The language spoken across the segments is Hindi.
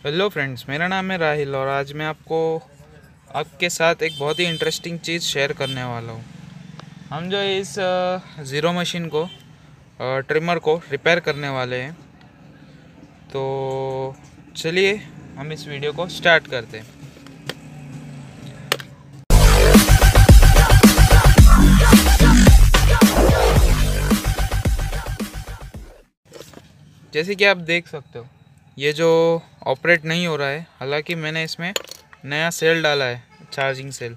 हेलो फ्रेंड्स, मेरा नाम है राहिल और आज मैं आपके साथ एक बहुत ही इंटरेस्टिंग चीज़ शेयर करने वाला हूँ। हम जो है इस ज़ीरो मशीन को ट्रिमर को रिपेयर करने वाले हैं। तो चलिए हम इस वीडियो को स्टार्ट करते हैं। जैसे कि आप देख सकते हो, ये जो ऑपरेट नहीं हो रहा है, हालांकि मैंने इसमें नया सेल डाला है, चार्जिंग सेल।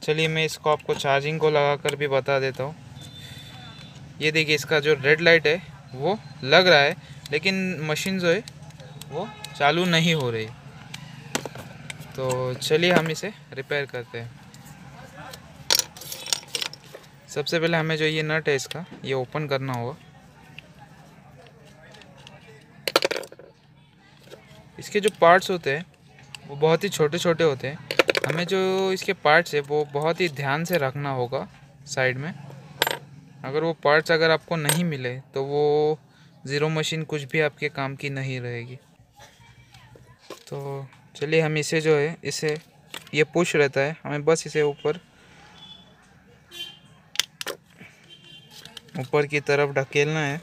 चलिए मैं इसको आपको चार्जिंग को लगा कर भी बता देता हूँ। ये देखिए, इसका जो रेड लाइट है वो लग रहा है, लेकिन मशीन जो है वो चालू नहीं हो रही। तो चलिए हम इसे रिपेयर करते हैं। सबसे पहले हमें जो ये नट है इसका ये ओपन करना होगा। इसके जो पार्ट्स होते हैं वो बहुत ही छोटे छोटे होते हैं। हमें जो इसके पार्ट्स है वो बहुत ही ध्यान से रखना होगा साइड में। अगर वो पार्ट्स अगर आपको नहीं मिले तो वो ज़ीरो मशीन कुछ भी आपके काम की नहीं रहेगी। तो चलिए हम इसे जो है ये पुश रहता है, हमें बस इसे ऊपर की तरफ ढकेलना है।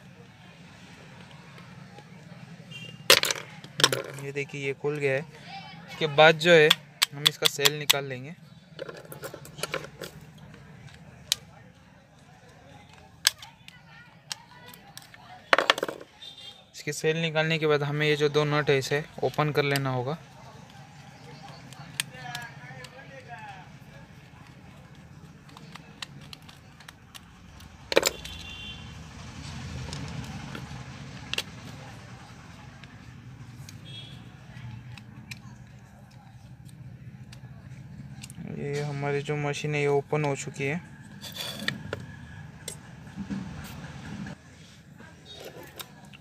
ये देखिए, ये खुल गया है। इसके बाद जो है हम इसका सेल निकाल लेंगे। इसके सेल निकालने के बाद हमें ये जो दो नट है इसे ओपन कर लेना होगा। ये हमारी जो मशीन है ये ओपन हो चुकी है।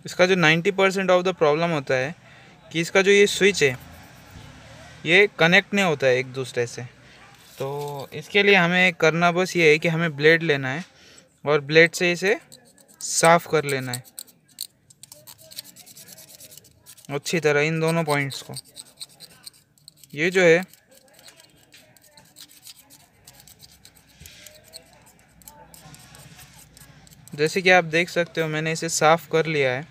इसका जो 90% ऑफ द प्रॉब्लम होता है कि इसका जो ये स्विच है ये कनेक्ट नहीं होता है एक दूसरे से। तो इसके लिए हमें करना बस ये है कि हमें ब्लेड लेना है और ब्लेड से इसे साफ़ कर लेना है अच्छी तरह, इन दोनों पॉइंट्स को। ये जो है जैसे कि आप देख सकते हो, मैंने इसे साफ़ कर लिया है।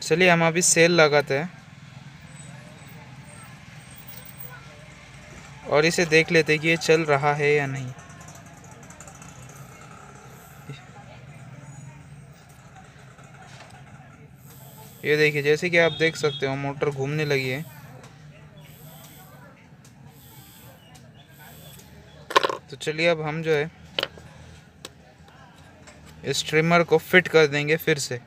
चलिए हम अभी सेल लगाते हैं और इसे देख लेते हैं कि ये चल रहा है या नहीं। ये देखिए, जैसे कि आप देख सकते हो मोटर घूमने लगी है। तो चलिए अब हम जो है इस ट्रिमर को फिट कर देंगे फिर से।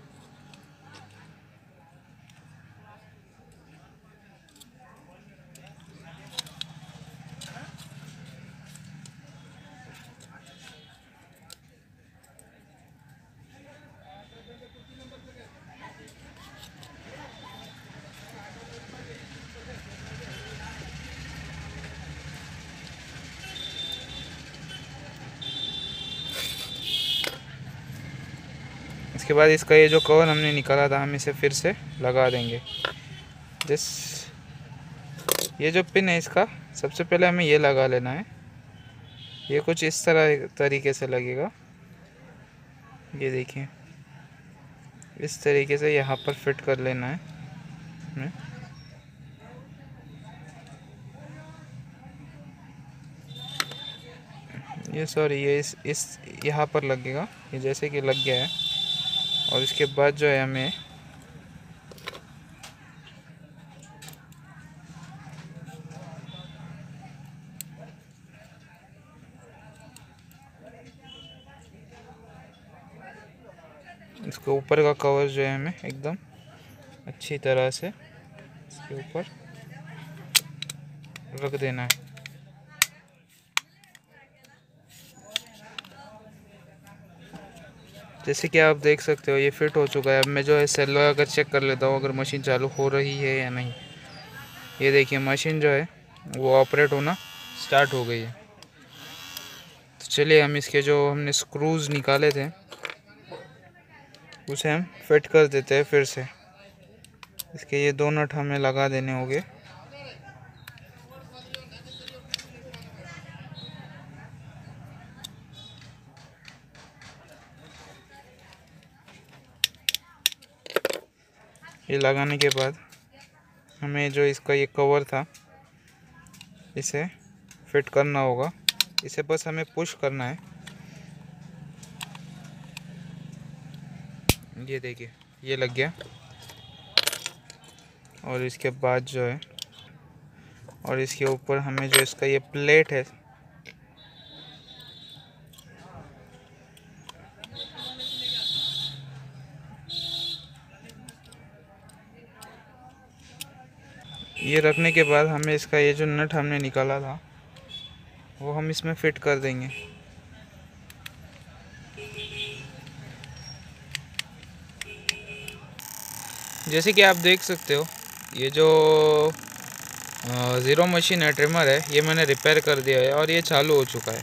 इसके बाद इसका ये जो कवर हमने निकाला था हम इसे फिर से लगा देंगे। ये जो पिन है इसका सबसे पहले हमें ये लगा लेना है। ये कुछ इस तरीके से लगेगा। ये देखिए, इस तरीके से यहाँ पर फिट कर लेना है हमें। ये इस यहाँ पर लगेगा। ये जैसे कि लग गया है। और इसके बाद जो है हमें इसके ऊपर का कवर जो है हमें एकदम अच्छी तरह से इसके ऊपर रख देना है। जैसे कि आप देख सकते हो ये फिट हो चुका है। अब मैं जो है सेल लगा कर चेक कर लेता हूँ अगर मशीन चालू हो रही है या नहीं। ये देखिए, मशीन जो है वो ऑपरेट होना स्टार्ट हो गई है। तो चलिए हम इसके जो हमने स्क्रूज निकाले थे उसे हम फिट कर देते हैं फिर से। इसके ये दो नट हमें लगा देने होंगे। ये लगाने के बाद हमें जो इसका ये कवर था इसे फिट करना होगा। इसे बस हमें पुश करना है। ये देखिए ये लग गया। और इसके बाद जो है और इसके ऊपर हमें जो इसका ये प्लेट है ये रखने के बाद हमें इसका ये जो नट हमने निकाला था वो हम इसमें फिट कर देंगे। जैसे कि आप देख सकते हो ये जो ज़ीरो मशीन है ट्रिमर है ये मैंने रिपेयर कर दिया है और ये चालू हो चुका है।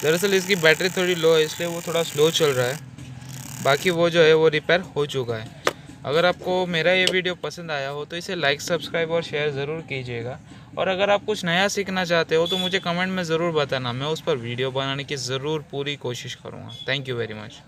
दरअसल इसकी बैटरी थोड़ी लो है इसलिए वो थोड़ा स्लो चल रहा है। बाकी वो जो है वो रिपेयर हो चुका है। अगर आपको मेरा ये वीडियो पसंद आया हो तो इसे लाइक सब्सक्राइब और शेयर ज़रूर कीजिएगा। और अगर आप कुछ नया सीखना चाहते हो तो मुझे कमेंट में ज़रूर बताना, मैं उस पर वीडियो बनाने की ज़रूर पूरी कोशिश करूँगा। Thank you very much.